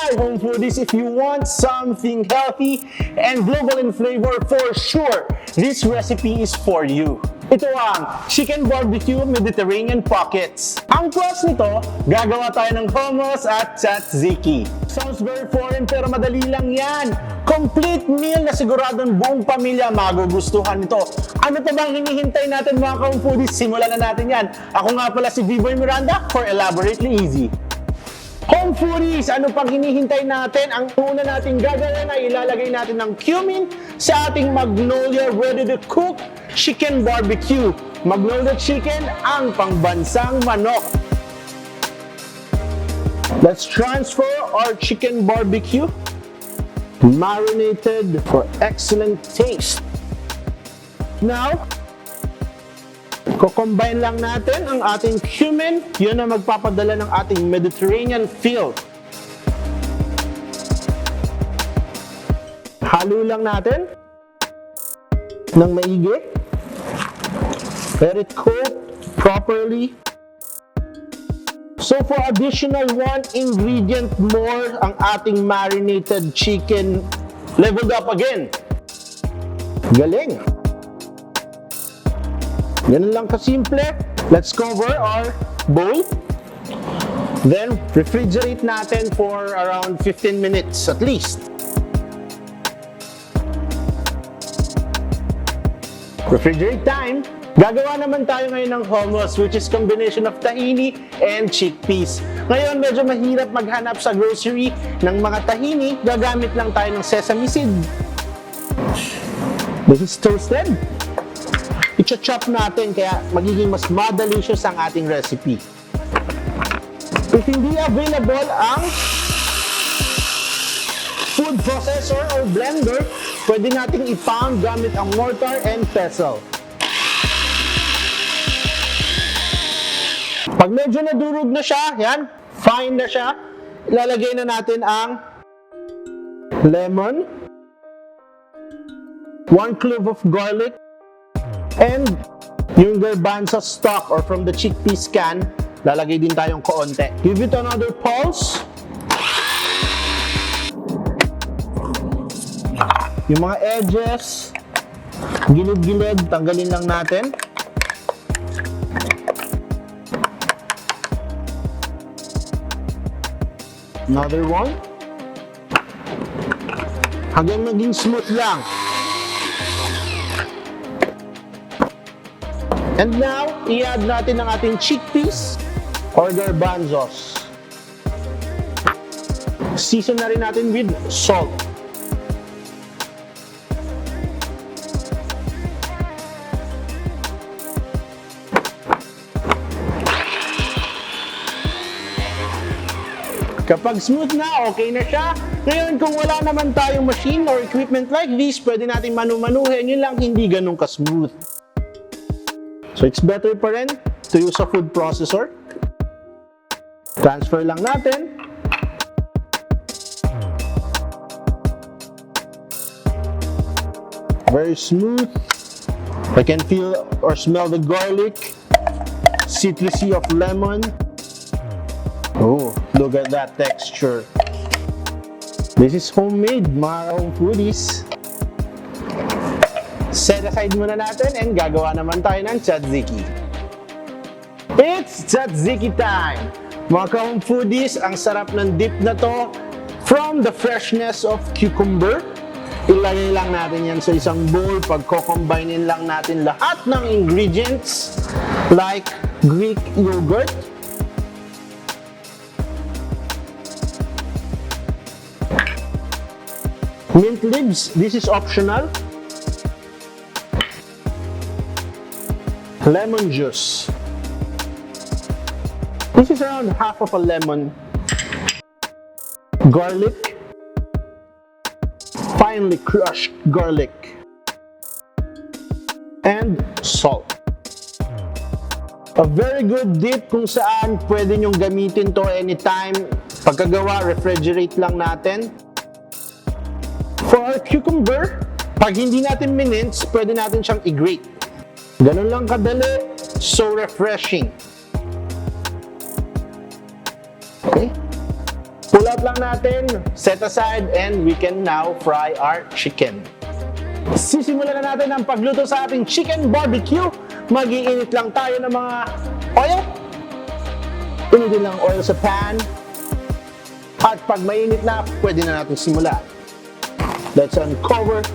Hi, home foodies! If you want something healthy and global in flavor, for sure, this recipe is for you. Ito ang Chicken Barbecue Mediterranean Pockets. Ang plus nito, gagawa tayo ng hummus at tzatziki. Sounds very foreign pero madali lang yan. Complete meal na siguradong buong pamilya magugustuhan nito. Ano pa bang hinihintay natin mga home foodies? Simulan na natin yan. Ako nga pala si Vivoy Miranda for Elaborately Easy. Home foodies, ano pang hinihintay natin? Ang una natin gagawin ay ilalagay natin ng cumin sa ating Magnolia Ready-to-Cook Chicken Barbecue. Magnolia Chicken, ang pangbansang manok. Let's transfer our chicken barbecue, marinated for excellent taste. Now, kukombine lang natin ang ating cumin. Yun ang magpapadala ng ating Mediterranean feel. Halo lang natin ng maigi. Let it cook properly. So for additional 1 ingredient more, ang ating marinated chicken leveled up again. Galing! Ganun lang kasimple. Let's cover our bowl. Then, refrigerate natin for around 15 minutes at least. Refrigerate time. Gagawa naman tayo ngayon ng hummus, which is combination of tahini and chickpeas. Ngayon, medyo mahirap maghanap sa grocery ng mga tahini. Gagamit lang tayo ng sesame seed. This is toasted. I-chop natin kaya magiging mas madalicious ang ating recipe. If hindi available ang food processor or blender, pwede nating i-pound gamit ang mortar and pestle. Pag medyo nadurog na siya, yan, fine na siya, ilalagay na natin ang lemon, 1 clove of garlic, and yung garbanzos stock or from the chickpeas can, lalagay din tayong kaunti. Give it another pulse. Yung mga edges, gilid-gilid, tanggalin lang natin. Another one. Hanggang maging smooth lang. And now, i-add natin ang ating chickpeas or garbanzos. Season na rin natin with salt. Kapag smooth na, okay na siya. Ngayon, kung wala naman tayong machine or equipment like this, pwede natin manu-manuhin. Yun lang, hindi ganun ka-smooth. So it's better pa rin to use a food processor. Transfer lang natin. Very smooth. I can feel or smell the garlic, citrusy of lemon. Oh, look at that texture. This is homemade, mga home foodies. Set aside muna natin and gagawa naman tayo ng tzatziki. It's tzatziki time! Mga ka-home foodies, ang sarap ng dip na to from the freshness of cucumber. Ilagay lang natin yan sa isang bowl. Pagko-combine lang natin lahat ng ingredients like Greek yogurt, mint leaves, this is optional, lemon juice. This is around half of a lemon. Garlic, finely crushed garlic. And salt. A very good dip kung saan pwede nyong gamitin to anytime. Pagkagawa, refrigerate lang natin. For our cucumber, pag hindi natin mince, pwede natin siyang i-grate. Ganun lang kadali, so refreshing. Okay? Pull out lang natin, set aside, and we can now fry our chicken. Sisimulan na natin ang pagluto sa ating chicken barbecue. Mag-iinit lang tayo ng mga oil. Initin lang oil sa pan. At pag mainit na, pwede na natin simulan. Let's uncover.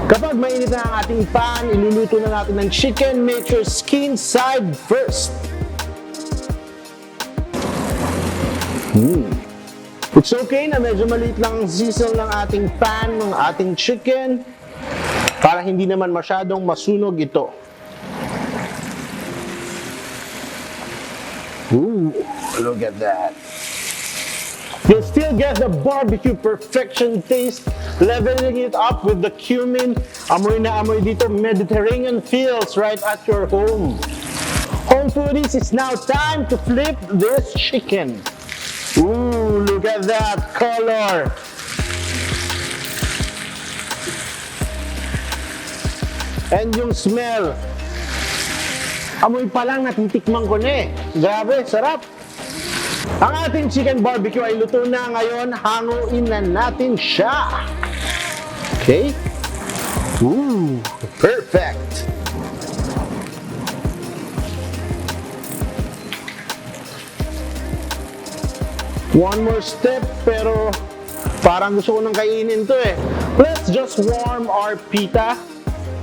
Kapag mainit na ang ating pan, iluluto na natin ng chicken. Make sure skin side first. It's okay na medyo maliit lang ang sizzle ng ating pan, ng ating chicken, para hindi naman masyadong masunog ito. Ooh, look at that. You'll still get the barbecue perfection taste, leveling it up with the cumin. Amoy na amoy dito, Mediterranean feels right at your home. Home foodies, it's now time to flip this chicken. Ooh, look at that color. And yung smell. Amoy pa lang natitikman ko na eh. Grabe, sarap. Ang ating chicken barbecue ay luto na ngayon. Hanguin na natin siya. Okay. Ooh, perfect. One more step, pero parang gusto ko nang kainin to eh. Let's just warm our pita.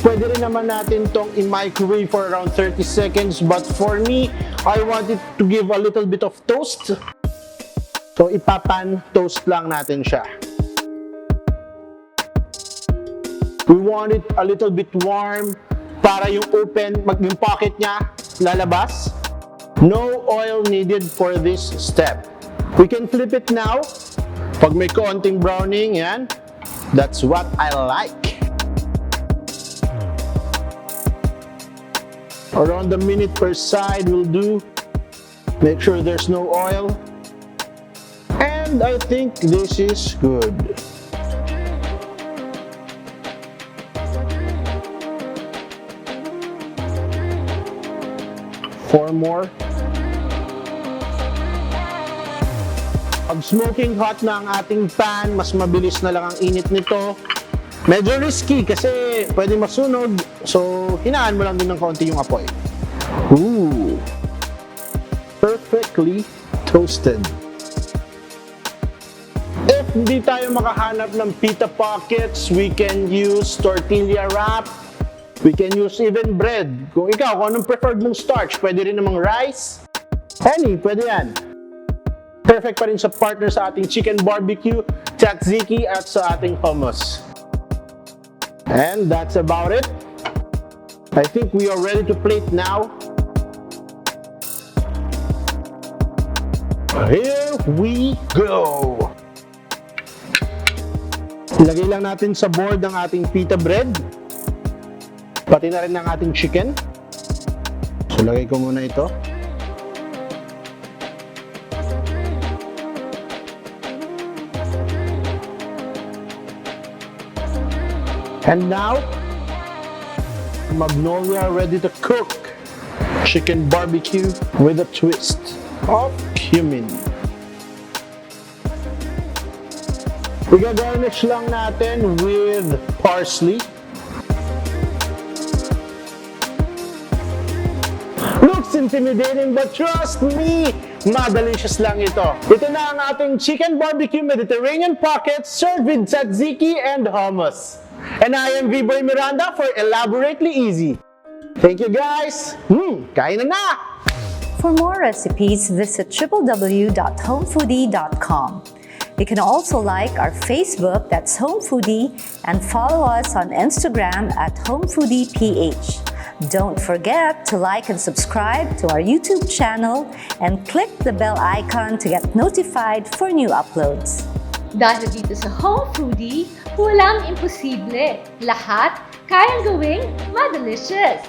Pwede rin naman natin tong i-microwave for around 30 seconds. But for me, I want it to give a little bit of toast. So ipapan toast lang natin siya. We want it a little bit warm para yung yung pocket niya lalabas. No oil needed for this step. We can flip it now. Pag may konting browning, yan. That's what I like. Around a minute per side will do. Make sure there's no oil. And I think this is good. Four more. Pag smoking hot na ang ating pan, mas mabilis na lang ang init nito. Medyo risky kasi pwede masunog. So, hinaan mo lang din ng konti yung apoy. Ooh! Perfectly toasted. If hindi tayo makahanap ng pita pockets, we can use tortilla wrap. We can use even bread. Kung anong preferred mong starch, pwede rin namang rice. Pwede yan. Perfect pa rin sa partner sa ating chicken barbecue, tzatziki, at sa ating hummus. And that's about it. I think we are ready to plate now. Here we go! Ilagay lang natin sa board ang ating pita bread. Pati na rin ang ating chicken. So, lagay ko muna ito. And now, Magnolia ready-to-cook chicken barbecue with a twist of cumin. I-garnish lang natin with parsley. Looks intimidating, but trust me, madelicious lang ito. Ito na ang ating chicken barbecue Mediterranean pockets served with tzatziki and hummus. And I am V-Boy Miranda for Elaborately Easy. Thank you guys! Kain na! For more recipes, visit www.homefoodie.com. You can also like our Facebook, that's Home Foodie, and follow us on Instagram at HomeFoodiePH. Don't forget to like and subscribe to our YouTube channel and click the bell icon to get notified for new uploads. Dahil dito sa Home Foodie, walang imposible. Lahat kayang gawing madelicious.